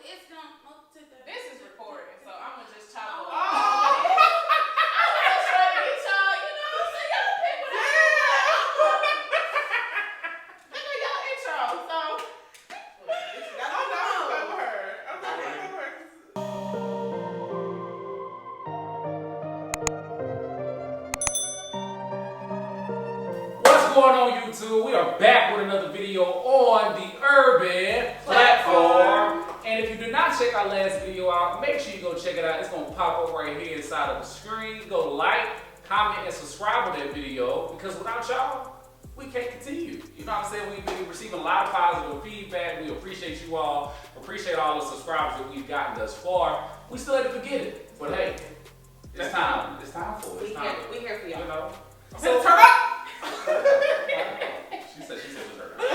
it's gonna move to the. This is recorded, so I'm gonna just chop up. Oh. What's going on, YouTube? We are back with another video on the Urban platform. And if you did not check our last video out, make sure you go check it out. It's gonna pop up right here inside of the screen. Go like, comment, and subscribe to that video, because without y'all, we can't continue. You know what I'm saying? We've been receiving a lot of positive feedback. We appreciate you all. Appreciate all the subscribers that we've gotten thus far. We still had to forget it, but hey, it's time. It's time for it. We here for y'all. You know. So turn up. She said turn up.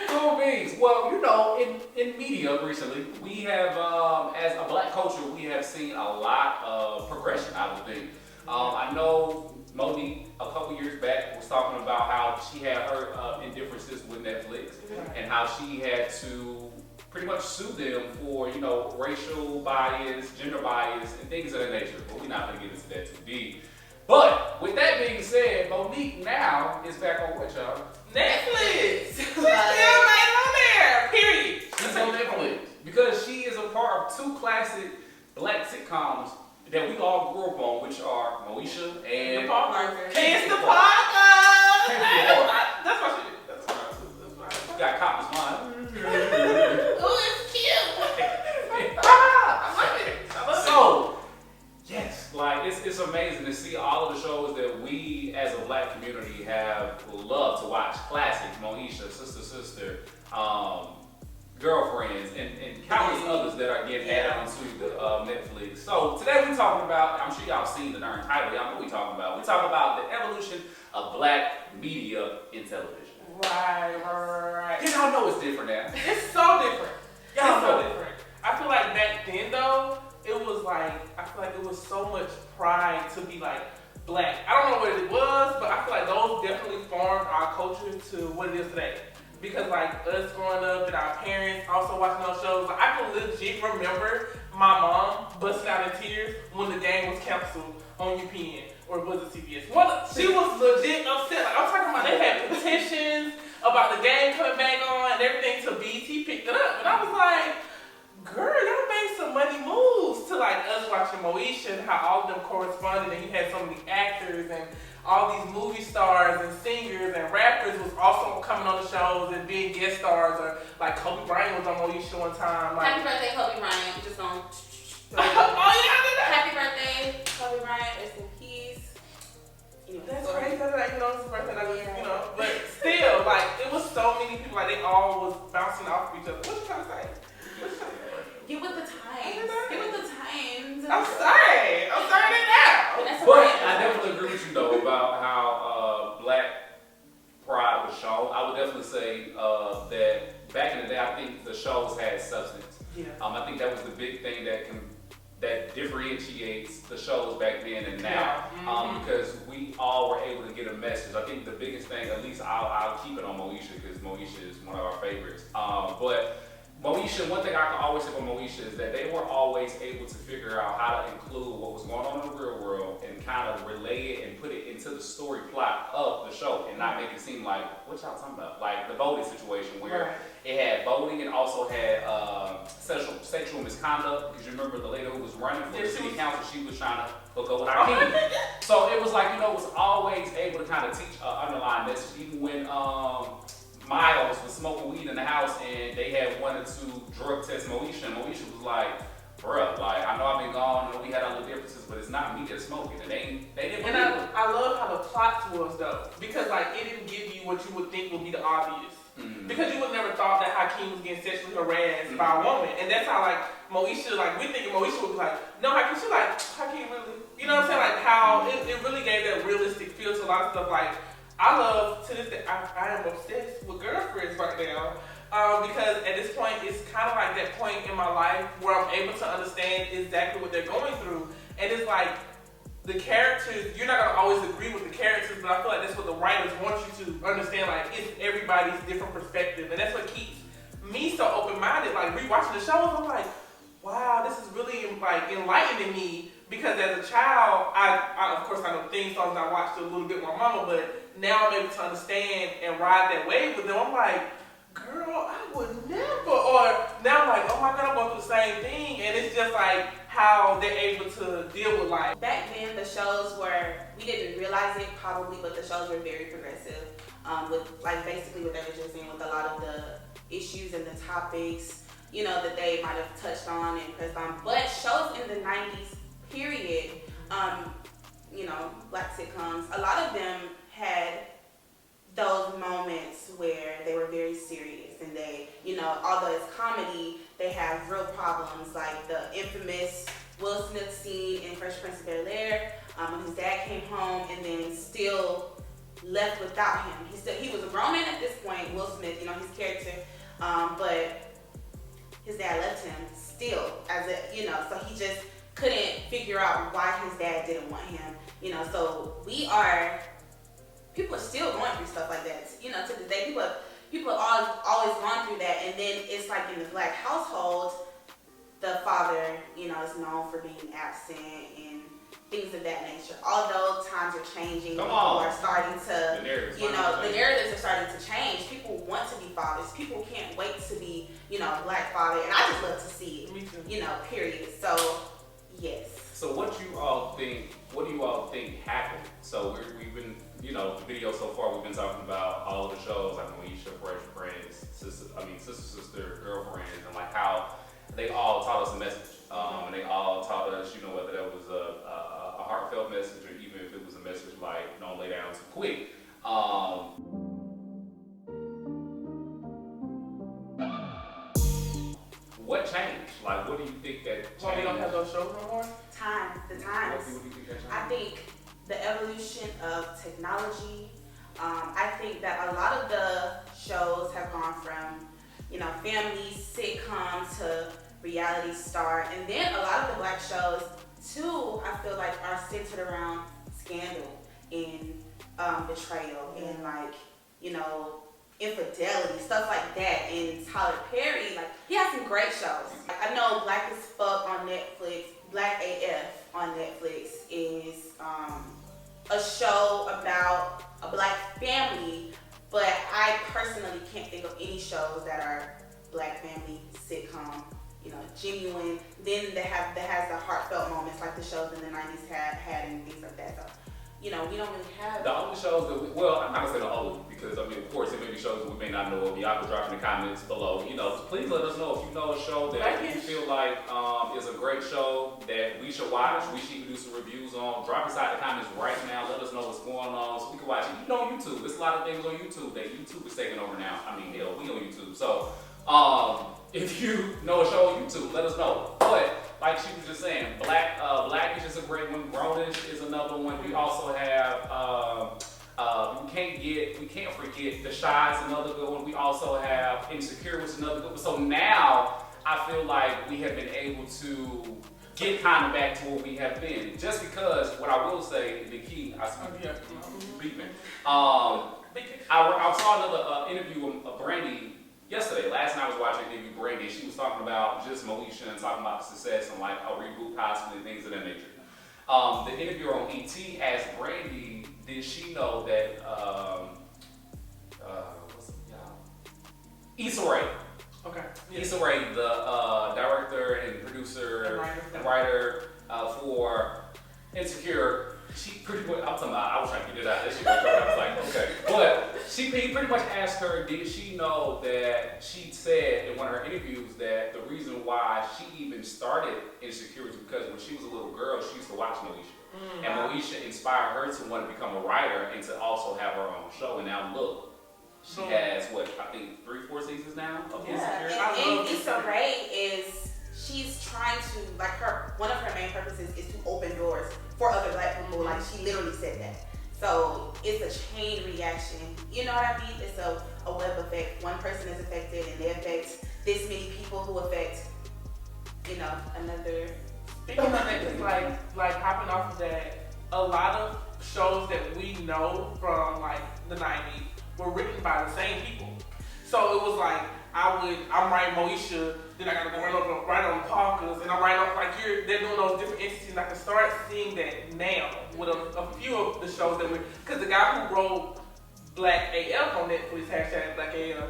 Cool beans. Well, you know, in media recently, we have, as a black culture, we have seen a lot of progression, I would think. I know Monique, a couple years back, was talking about how she had her indifferences with Netflix and how she had to pretty much sue them for, you know, racial bias, gender bias, and things of that nature. But we're not going to get into that too deep. But with that being said, Monique now is back on what, y'all? Netflix. She's still made on there. Period. She's on Netflix because she is a part of two classic black sitcoms that we all grew up on, which are Moesha and the Parker. Can't the Parker. That's what she did. That's what she got Copper's mind. Oh, it's cute. I love it. So, yes, like it's amazing to see all of the shows that we as a black community have loved to watch. Classics, Moesha, Sister, Girlfriends, and countless others that are getting added onto the Netflix. So today we're talking about, I'm sure y'all seen the darn title, y'all know what we're talking about. We're talking about the evolution of black media in television. Right. Because y'all know it's different now. It's so different. Y'all It's know so different. I feel like back then though, it was like, I feel like it was so much pride to be like black. I don't know what it was, but I feel like those definitely formed our culture to what it is today. Because like us growing up and our parents also watching those shows, like I can legit remember my mom busting out in tears when the game was canceled on UPN, or was it CBS? She was legit upset. Like I'm talking about, they had petitions about the game coming back on and everything, till BT picked it up. And I was like, girl, y'all made some money moves to like us watching Moesha and how all of them corresponded, and you had so many actors and all these movie stars and singers and rappers was also coming on the shows and being guest stars, or like Kobe Bryant was on Moesha one time. Like, Happy birthday, Kobe Bryant. We just gonna. oh yeah, Happy birthday, Kobe Bryant. Rest in peace. that's crazy. That's you know, it's his birthday. You know, but still, like it was so many people. Like they all was bouncing off of each other. What you trying to say? Get with the times. Get with the times. I'm sorry now. But I definitely agree with you though about how black pride was shown. I would definitely say that back in the day, I think the shows had substance. Yeah. I think that was the big thing that differentiates the shows back then and now, because we all were able to get a message. I think the biggest thing, at least I'll keep it on Moesha because Moesha is one of our favorites. But Moesha, one thing I can always say about Moesha is that they were always able to figure out how to include what was going on in the real world and kind of relay it and put it into the story plot of the show and not make it seem like, what y'all talking about? Like the voting situation where it had voting and also had sexual misconduct, because you remember the lady who was running for the city council, she was trying to hook up with our king. So it was like, you know, it was always able to kind of teach an underlying message, even when Miles was smoking weed in the house and they had wanted to drug test Moesha, and Moesha was like, bruh, like I know I've been gone, I know we had other differences, but it's not me that's smoking, and they didn't. And I love how the plot was though, because like it didn't give you what you would think would be the obvious. Because you would never thought that Hakeem was getting sexually harassed by a woman, and that's how like Moesha, like we thinking Moesha would be like, no Hakeem, she like Hakeem really, you know what I'm saying? Like how it really gave that realistic feel to a lot of stuff. Like I love to this day, I am obsessed with Girlfriends right now. Because at this point, it's kind of like that point in my life where I'm able to understand exactly what they're going through. And it's like, the characters, you're not going to always agree with the characters, but I feel like that's what the writers want you to understand. Like, it's everybody's different perspective. And that's what keeps me so open-minded, like rewatching the shows, I'm like, wow, this is really like enlightening me. Because as a child, I of course I know theme songs. I watched it a little bit with my mama, but now I'm able to understand and ride that wave with them. I'm like, girl, I would never. Or now I'm like, oh my God, I'm going through the same thing. And it's just like how they're able to deal with life. Back then, the shows were, we didn't realize it probably, but the shows were very progressive. With like basically what they were just saying, with a lot of the issues and the topics, you know, that they might have touched on and pressed on. But shows in the 90s period, you know, black sitcoms, a lot of them had those moments where they were very serious and they, you know, although it's comedy, they have real problems, like the infamous Will Smith scene in Fresh Prince of Bel-Air, when his dad came home and then still left without him. He was a grown man at this point, Will Smith, you know, his character, but his dad left him still as a, you know, so he just couldn't figure out why his dad didn't want him, you know, so people are still going through stuff like that, you know, to this day. People have always gone through that, and then it's like in the black household, the father, you know, is known for being absent and things of that nature. Although times are changing, people are starting to, you know, the narratives are starting to change. People want to be fathers. People can't wait to be, you know, a black father, and I just love to see it, you know, period. So, yes. So what do you all think happened? So we've been, you know, the video so far we've been talking about all of the shows like Moesha, Fresh Friends, Sister, Girlfriends, and like how they all taught us a message. And they all taught us, you know, whether that was a heartfelt message or even if it was a message like don't lay down too quick. What changed? Like, what do you think that changed? Well, we don't have those shows no more? The times. What do you think that changed? I think the evolution of technology. I think that a lot of the shows have gone from, you know, family sitcoms to reality star, and then a lot of the black shows too, I feel like are centered around scandal and betrayal and like, you know, infidelity, stuff like that. And Tyler Perry, like, he has some great shows. I know Black as Fuck on Netflix, Black AF on Netflix is a show about a black family, but I personally can't think of any shows that are black family sitcom, you know, genuine. Then that has the heartfelt moments like the shows in the 90s had and things like that. So, you know, we don't really have the only shows that I'm not gonna say the only, because I mean, of course, there may be shows that we may not know of. Y'all can drop in the comments below. You know, please let us know if you know a show that you feel like is a great show that we should watch. We should even do some reviews on. Drop inside the comments right now. Let us know what's going on so we can watch it. You know, YouTube. There's a lot of things on YouTube that YouTube is taking over now. I mean, hell, we on YouTube. So, if you know a show on YouTube, let us know. But like she was just saying, Blackish is a great one. Grownish is another one. We also have we can't forget The Shy is another good one. We also have Insecure, which is another good one. So now I feel like we have been able to get kind of back to where we have been. Just because what I will say, the key, I saw another interview of Brandy yesterday. Last night I was watching an interview with Brandy. She was talking about just Moesha and talking about success and like a reboot possibly and things of that nature. The interviewer on ET asked Brandy, did she know that Issa Rae? Okay. Issa Rae, the director and producer and writer for Insecure. She pretty much, I was trying to get it out. That shit I was like, okay. But he pretty much asked her, did she know that she said in one of her interviews that the reason why she even started Insecure is because when she was a little girl, she used to watch Moesha. And Moesha inspired her to want to become a writer and to also have her own show. And now look, she has I think 3-4 seasons now of Insecure. And Issa Rae she's trying to, like, one of her main purposes is to open doors for other black people. Like, she literally said that. So it's a chain reaction. You know what I mean? It's a web effect. One person is affected and they affect this many people who affect, you know, another. Speaking of that, it's like hopping off of that, a lot of shows that we know from like the 90s were written by the same people. So it was like I'm writing Moesha, then I gotta go right on Parkers, and I'm writing on like they're doing those different entities. And I can start seeing that now with a few of the shows that because the guy who wrote Black AF on Netflix, hashtag Black AF,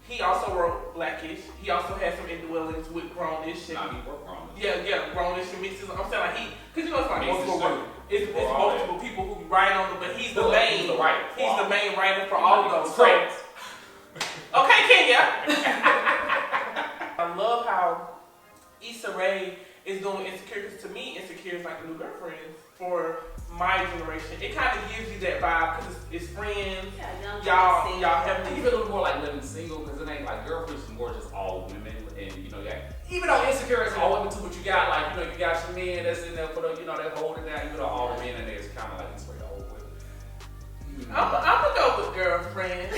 he also wrote Blackish. He also had some indwellings with Grownish. Nah, he wrote Grownish. Yeah, Grownish and mixes. I'm saying like because it's like multiple it's multiple that. people who write on it, but he's the main. He's the writer. He's the main writer for all of those. So, okay, Kenya. I love how Issa Rae is doing Insecure, because to me, Insecure is like a new girlfriend for my generation. It kind of gives you that vibe because it's friends. Yeah, y'all have to even a little more like living single, because it ain't like girlfriends, is more just all women. And you know, even though Insecure is all women too, but you got like, you know, you got your men that's in there for the, you know, that holding down, you know, all the men in there is kind of like it's for the whole with. I'm gonna go with girlfriend.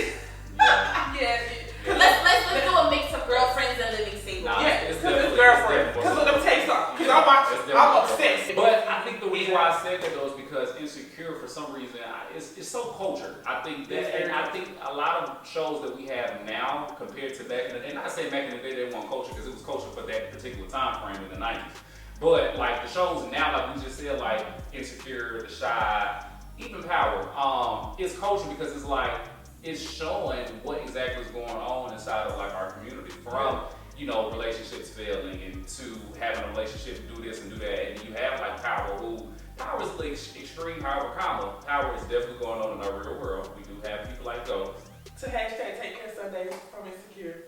Yeah. Let's do a mix of girlfriends and living single. Nah, it's girlfriend. Because let me tell you something. Because I'm obsessed. But I think the reason why I said that though is because Insecure, for some reason, it's so cultured. I think that, and I think a lot of shows that we have now compared to back in the day, and I say back in the day they weren't culture because it was culture for that particular time frame in the 90s. But like the shows now, like we just said, like Insecure, The Shy, even Power, it's culture because it's like, it's showing what exactly is going on inside of like our community, from, you know, relationships failing and to having a relationship do this and do that. And you have like Power is like extreme Power is definitely going on in our real world. We do have people like those. To hashtag Take Care Sundays from Insecure.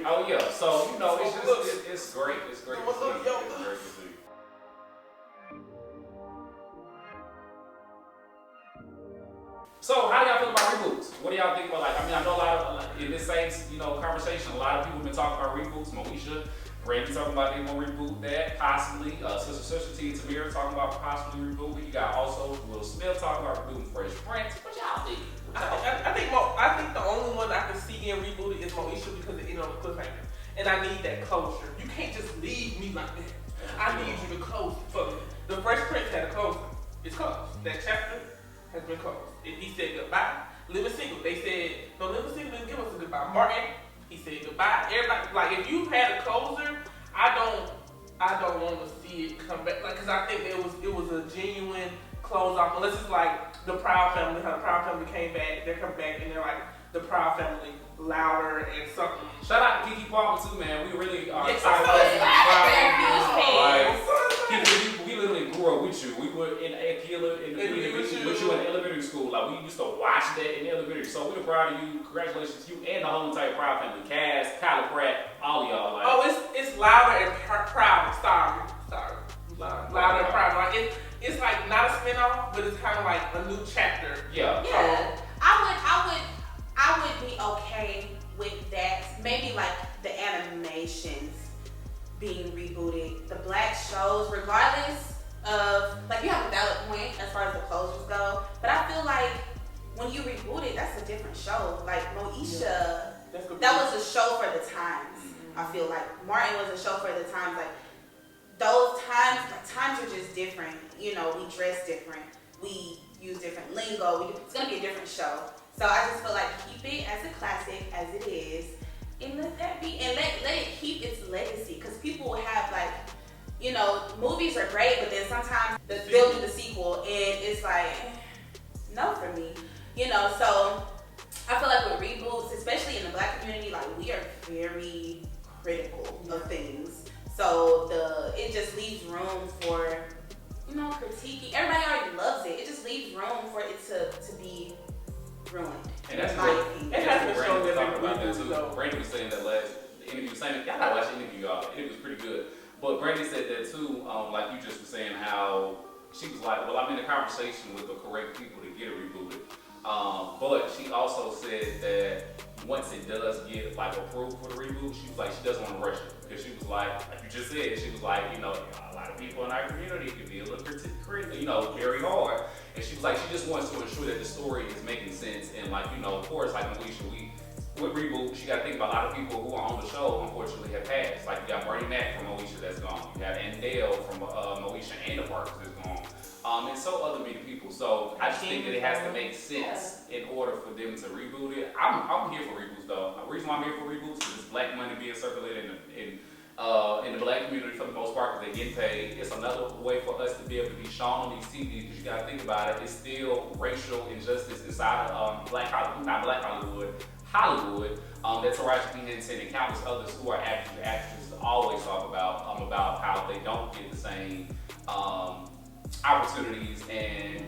Oh yeah, so you know, it's just it's great. It's great to see. It's great to see. So how do y'all feel about reboots? What do y'all think about, like, I mean, I know a lot of, in this same, you know, conversation, a lot of people have been talking about reboots. Moesha, Brandy talking about they want to reboot that, possibly. Sister T and Tamira talking about possibly rebooting. You got also Will Smith talking about rebooting Fresh Prince. What y'all think? I think the only one I can see getting rebooted is Moesha because it ended on a cliffhanger. And I need that closure. You can't just leave me like that. I need you to close it for me. The Fresh Prince had a closing. It's closed. That chapter has been closed. He said goodbye. Living single. They said, no, living single didn't give us a goodbye. Martin, he said goodbye. Everybody, like, if you had a closer, I don't want to see it come back. Like, cause I think it was a genuine close off. Unless it's like the Proud Family, how the Proud Family came back, they come back and they're like the Proud Family louder and something. Shout out to Keke Palmer too, man. We really are excited about They're Like, we literally grew up with you. We were in with you in elementary school. Like, we used to watch that in elementary. So we're proud of you. Congratulations to you and the whole entire Proud Family. Cass, Kyla Pratt, all of y'all. Like, oh, it's louder and proud. Sorry. Louder and proud. Like it's like not a spinoff, but it's kind of like a new chapter. Yeah. Yeah. I would be okay with that. Maybe like the animations being rebooted, the Black shows, regardless of, like, you have a valid point as far as the closures go, but I feel like when you reboot it, that's a different show. Like Moesha, that was a show for the times. I feel like Martin was a show for the times. Like those times are just different. You know, we dress different, we use different lingo. It's gonna be a different show. So I just feel like keep it as a classic as it is, and let that be, and let it keep its legacy. Because people will have, like, you know, movies are great, but then sometimes they'll do the sequel, and it's like, no for me. You know, so I feel like with reboots, especially in the Black community, like, we are very critical of things. So it just leaves room for, you know, critiquing. Everybody already loves it. It just leaves room for it to be ruined. And that's my opinion. It has been shown that talking about that too. so. Brandon was saying that last interview, saying, y'all gotta watch the interview, y'all. It was pretty good. But Brandon said that too, like you just were saying, how she was like, well, I'm in a conversation with the correct people to get it rebooted. But she also said that once it does get like approved for the reboot, she was like, she doesn't want to rush it. Because she was like you just said, she was like, you know, a lot of people in our community can be a little you know, very hard. And she was like, she just wants to ensure that the story is making sense. And like, you know, of course, like Moesha, with reboot, you gotta think about a lot of people who are on the show, unfortunately, have passed. Like, you got Bernie Mac from Moesha that's gone. You got Andale from Moesha and the Parkers that's gone. And so other many people. So I just think that it has to make sense in order for them to reboot it. I'm here for reboots though. The reason why I'm here for reboots is it's black money being circulated in the black community for the most part because they get paid. It's another way for us to be able to be shown on these TVs because you got to think about it. It's still racial injustice inside of Hollywood. That Taraji P. Henson and countless others who are actresses always talk about how they don't get the same opportunities and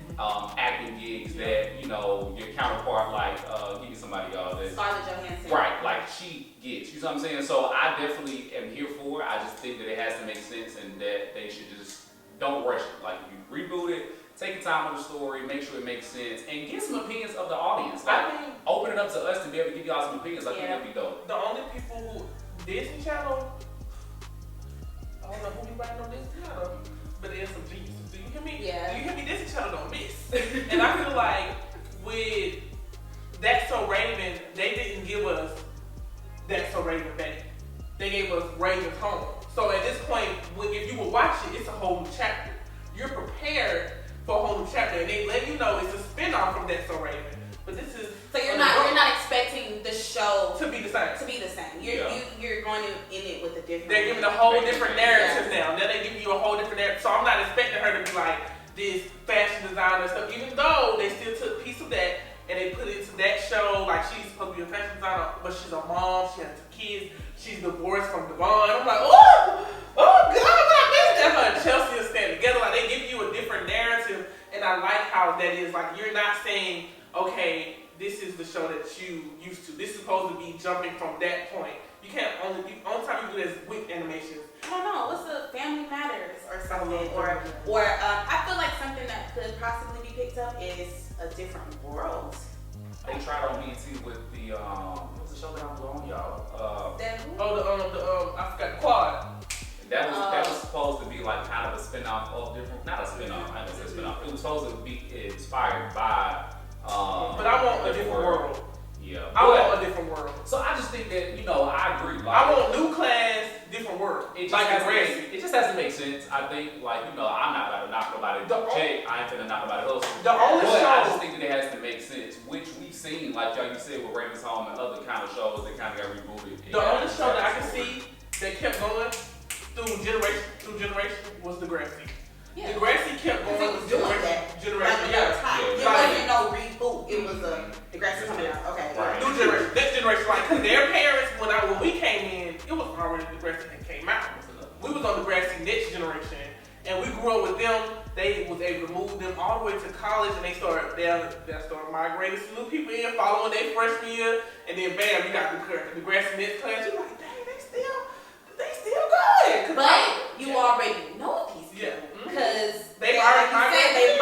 acting gigs that your counterpart give me somebody that Scarlett Johansson. Right, like she gets. You know what I'm saying? So I definitely am here for it. I just think that it has to make sense and that they should just don't rush it. Like if you reboot it, take your time on the story, make sure it makes sense, and get some opinions of the audience. Like open it up to us to be able to give y'all some opinions. I think that'd be dope. The only people who Disney Channel, I don't know who be writing on Disney Channel, but there's some geniuses. Do you hear me? Yeah. Do you hear me? Disney Channel don't miss. And I feel like with That's So Raven, they didn't give us That's So Raven back. They gave us Raven's Home. So at this point, if you would watch it, it's a whole new chapter. You're prepared for a whole new chapter, and they let you know it's a spin-off from That's So Raven. But this is so you're not expecting the show to be the same. You're going in it with a different. They're giving a whole different narrative now. Then they give you a whole different narrative. So I'm not expecting her to be like this fashion designer stuff, even though they still took a piece of that and they put it into that show. Like she's supposed to be a fashion designer, but she's a mom. She has 2 kids. She's divorced from Devon. I'm like, oh God, I missed that. Her and Chelsea are standing together. Like they give you a different narrative, and I like how that is. Like you're not saying, okay, this is the show that you used to. This is supposed to be jumping from that point. You can't only time you do this with animations. I don't know. What's the Family Matters or something? Or I feel like something that could possibly be picked up is A Different World. They tried on BET with the what's the show that I'm blowing y'all? I forgot Quad. That was supposed to be like kind of a spin-off of not a spin-off. I didn't say spin-off. It was supposed to be inspired by. But I want A Different World. Yeah. I want A Different World. So I just think that I agree. Like, I want new class, different world. It just has to make sense. I think I'm not about to knock nobody. I ain't finna knock nobody else. I just think that it has to make sense, which we've seen, like you said, with Raven's Home and other kind of shows that kind of got rebooted. The only show that I can see that kept going through generation was Degrassi. Yeah. Degrassi kept going with generation. It wasn't no reboot. It was Degrassi coming out. Okay. Right. New generation. Next generation. Like, cause their parents, when we came in, it was already Degrassi that came out. We was on Degrassi Next Generation, and we grew up with them. They was able to move them all the way to college, and they started migrating some new people in, following their freshman year, and then bam, you got the Degrassi Next class. You're like, dang, they still good. But you already know these people. Yeah. Because They already migrated.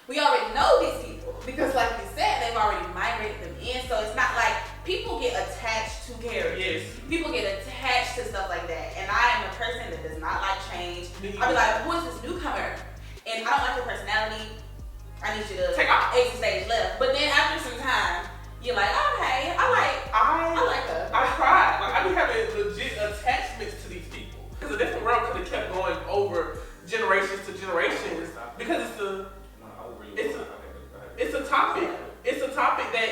We already know these people because, like you said, they've already migrated them in. So it's not like people get attached to characters. Yes. People get attached to stuff like that. And I am a person that does not like change. I'll be like, who is this newcomer? And I don't like your personality. I need you to exit stage left. But then after some time, you're like, okay, I like her. I cried. Like I be having legit attachments to these people. Because A Different World could have kept going over generations to generations. Because it's a topic. It's a topic that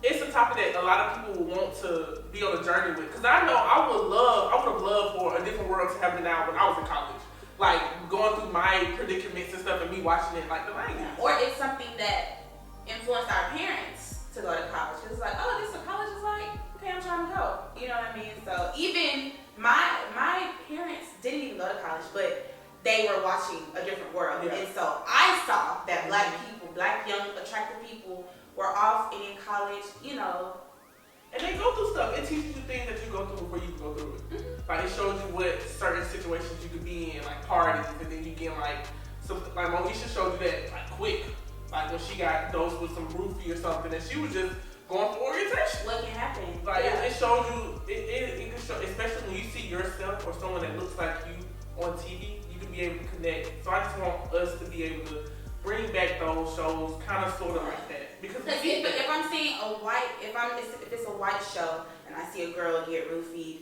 it's a topic that a lot of people want to be on a journey with. Because I know I would have loved for A Different World to have been out when I was in college. Like going through my predicaments and stuff and me watching it like the 90s. Or it's something that influenced our parents to go to college. Because it's like, oh, this is what college is like. Okay, I'm trying to go. You know what I mean? So even my parents didn't even go to college, but they were watching A Different World. Yeah. And so I saw that black people, black, young, attractive people were off and in college, And they go through stuff. It teaches you things that you go through before you can go through it. Mm-hmm. Like it shows you what certain situations you could be in, like parties, and then you get like Moesha showed you that like quick. Like when she got dosed with some roofie or something, and she was just going for orientation. What can happen? Like it shows you, it can show, especially when you see yourself or someone that looks like you on TV, you can be able to connect. So I just want us to be able to bring back those shows, kind of sort of like that. Because if I'm seeing if it's a white show and I see a girl get roofied,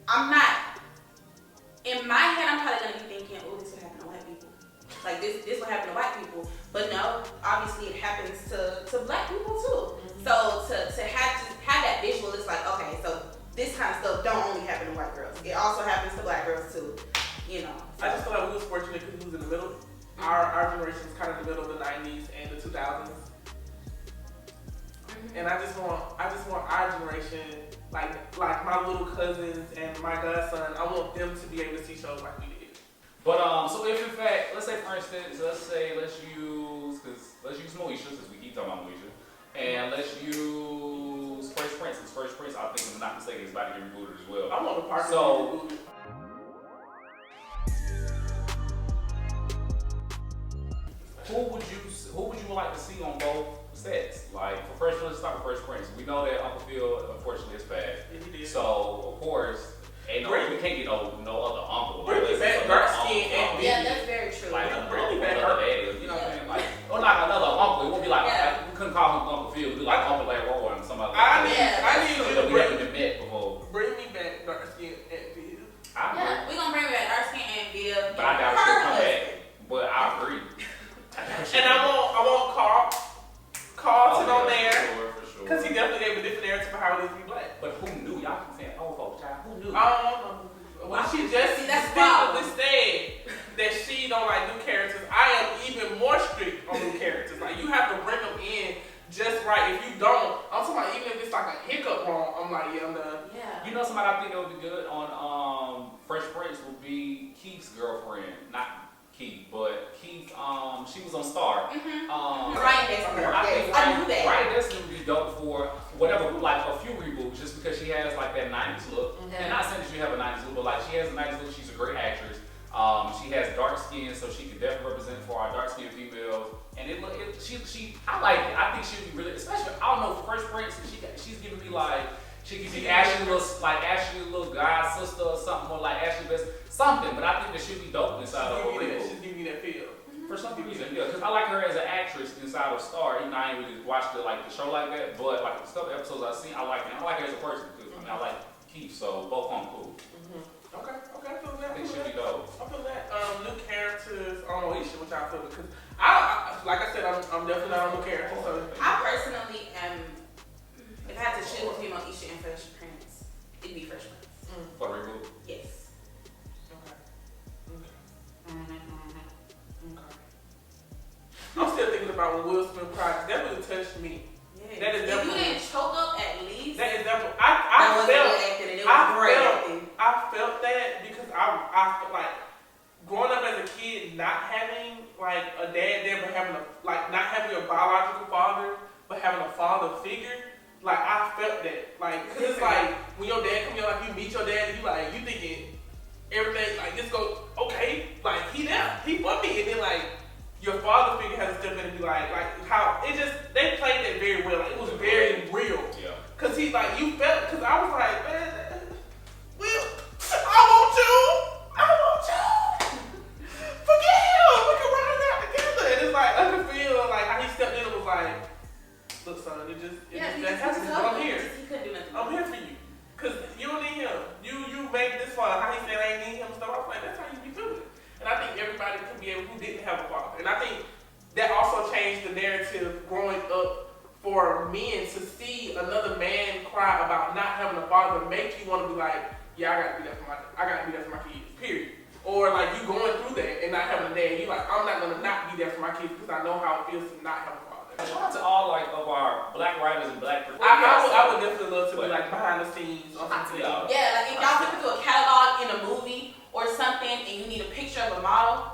I'm not. In my head, I'm probably gonna be thinking, oh, this would happen to white people. Like this what happened to white people. But no, obviously it happens to black people too. So to have that visual, it's like, okay, so this kind of stuff don't only happen to white girls. It also happens to black girls too. You know. I just feel like we was fortunate because we was in the middle. Our generation was kind of in the middle of the 90s and the 2000s. And I just want our generation, like my little cousins and my godson, I want them to be able to see shows like we did. But so if in fact, let's say for instance, let's use Moesha, since we keep talking about Moesha, and let's use Fresh Prince. Fresh Prince, I think, if I'm not mistaken, is about to get rebooted as well. I want the park so, to be rebooted. Who would you like to see on both sets? Like for Fresh Prince, let's start with Fresh Prince. We know that Uncle Phil unfortunately is passed. Yeah, he did. So of course, we can't get no other uncle. Bring me back dark skin and yeah, that's very true. Like bring me back another daddy, you know what I'm saying? Like, or not another uncle. It won't be like we couldn't call him Uncle Phil. It'd be like Uncle Leroy and somebody like that. I need you to we haven't met before. Bring me back dark skin and Phil. Yeah, we're gonna bring back dark skin and Phil. But I doubt she'll come back. But I agree. And I want Carlton on there. For sure. Because he definitely gave a different narrative for how it is to be black. But who knew? Y'all keep saying old folks, child. Who knew? I don't know. Well, she just distinctly said that she don't like new characters. I am even more strict on new characters. Like, you have to bring them in just right. If you don't, I'm talking about even if it's like a hiccup wrong, I'm like, yeah, I'm done. Yeah. You know somebody I think that would be good on Fresh Prince would be Keith's girlfriend. Not Keith, but Keith, she was on Star. Ryan Dexter. I knew that. Ryan Dexter would be dope for whatever, like a few reboots, just because she has like that 90s look. And not saying that she have a 90s look, but like she has a 90s look. She's a great actress. She has dark skin, so she could definitely represent for our dark skinned females. And I like it. I think she'd be really, especially, I don't know, for Fresh Prince, she's giving me like, she could be Ashley little god sister or something, or like Ashley best something. But I think that she'd be dope inside of a reboot. She's giving me that feel. For some reason, yeah, because I like her as an actress inside of Star. Even though I ain't really watched the show like that, but like the couple episodes I've seen, I like her. I like her as a person because I like Keith, so both of them cool. Okay, I feel that. I think she'd be dope. I feel that. New characters on Moesha, which I feel because I like I said, I'm definitely not on new characters. So I personally am. If I had to choose between Moesha and Fresh Prince, it'd be Fresh Prince. For a reboot? Yes. Okay. I'm still thinking about when Will Smith cried. That really touched me. Yeah. That is if definitely. you didn't choke up at least. That is definitely. I felt that because I felt like growing up as a kid, not having like a dad there, but having not having a biological father, but having a father figure. Like I felt that. Like, cause it's like when your dad come in, like you meet your dad, and you thinking everything like this goes okay. Like he for me, and then like. Your father figure has to step in and be like how it just they played that very well. Like, it was very real. Yeah. Cause he you felt cause I was like, man, Will, I want you. Forget him. We can ride it out together. And it's like I could feel like how he stepped in and was like, look, son, that happens. I'm here. He couldn't do nothing. I'm here for you. Cause you don't need him. You made this far. How he said I ain't need him stuff. I was like, that's how you be doing it. And I think everybody could be able who didn't have a father. And I think that also changed the narrative growing up for men to see another man cry about not having a father make you want to be like, yeah, I gotta be that for my kids, period. Or like you going through that and not having a dad, you like, I'm not gonna not be there for my kids because I know how it feels to not have a father. Shout out to all of our black writers and black producers. I would definitely love to be like behind the scenes on something. Yeah, like if y'all flip into a catalog in a movie or something and you need a picture of a model.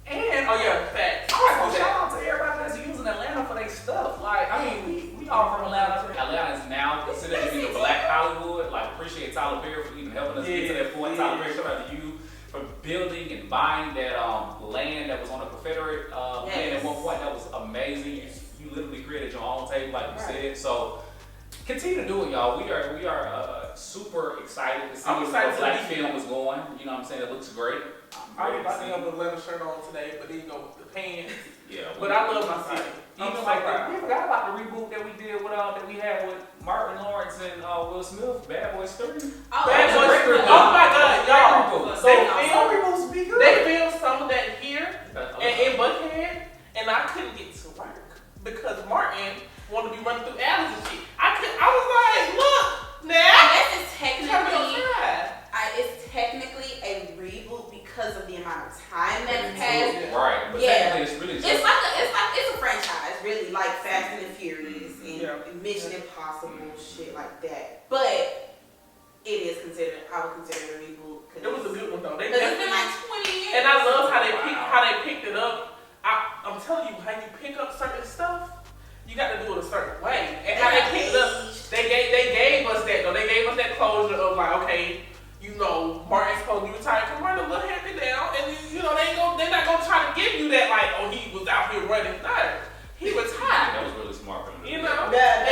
And facts. Also, shout out to everybody that's using Atlanta for their stuff. Like, I mean, we all from Atlanta. Atlanta is now considered to be the black Hollywood. Like, appreciate Tyler Perry for even helping us get to that point. Tyler Perry, shout out to you for building and buying that land that was on a Confederate land at one point. That was amazing. You literally created your own table, like you said. So continue to do it, y'all. We are super excited to see where black film is going. You know what I'm saying? It looks great. I was about to have a leather shirt on today, but then you go with the pants. Yeah. But I love my city. Even like we forgot about the reboot that we did with that we had with Martin Lawrence and Will Smith, Bad Boys 3. Bad Boys 3. Oh my God, y'all. So some reboots be good. They filmed some of that here. like that. But it is considered, I would consider it a reboot. It was a good one though. They it's been like 20 years. And I love how they picked it up. I'm telling you, how you pick up certain stuff, you got to do it a certain way. And how they picked it up, they gave us that though. They gave us that closure of like, okay, you know, Martin's supposed to be retired. Come Martin, little hand me down, and you know they're not gonna try to give you that like, oh, he was out here running. No, he retired. That was really smart for him. You know, Yeah,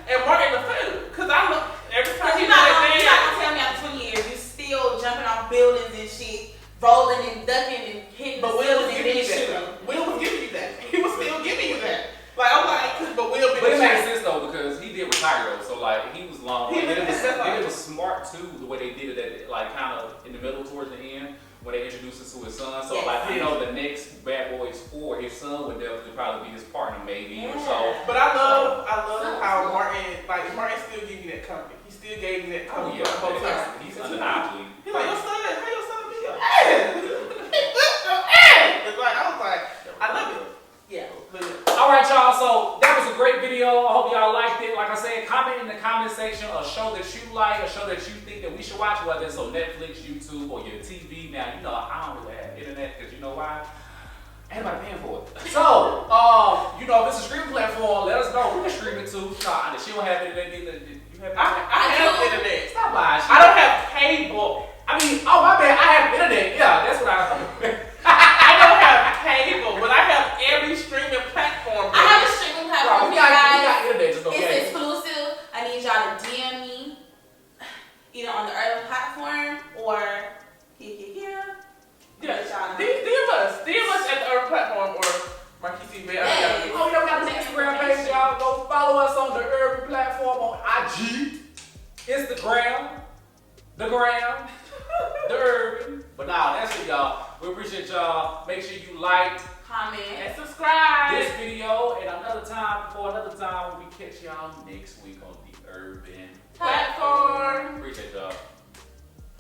and Martin the fool, cause I look every time you're not gonna tell me after 20 years you still jumping off buildings and shit, rolling and ducking and hitting But the Will was ceiling giving you and shit. that. Will was giving you that. He was still giving you that. Like I'm like, but Will. But it makes sense though because he did retire though, so like he was long. And it was smart too the way they did it, at, like kind of in the middle towards the end when they introduced us to his son. So like I know the next Bad Boys 4, his son would definitely probably be his partner maybe or so. But I love how Martin still give you that comfort. He still gave you that comfort. Oh yeah, he's undeniably. He's like your son, how your son be? It's like I was like, I love it. Yeah. All right, y'all. So that was a great video. I hope y'all liked it. Like I said, comment in the comment section a show that you like, a show that you think that we should watch, whether it's on Netflix, YouTube, or your TV. Now, you know I don't really have internet because you know why? Ain't nobody paying for it. So, you know, if it's a streaming platform, let us know. We can stream it too. Nah, she don't have internet either. You have internet? I have internet. Stop lying. I don't have cable. I mean, oh my bad. I have internet. Yeah, that's what I don't have cable, but I have every streaming platform. I have a streaming platform. we got internet, just no It's game. exclusive. I need y'all to DM me either on the Urban platform or Yeah, DM us at the Urban platform or Marquise Bay. Oh, we got the Instagram page, y'all. Go follow us on the Urban platform on IG, Instagram, the Gram, the Urban. But nah, that's it, y'all. We appreciate y'all. Make sure you like, comment, and subscribe this video. And another time when we catch y'all next week on the Urban platform. Appreciate y'all.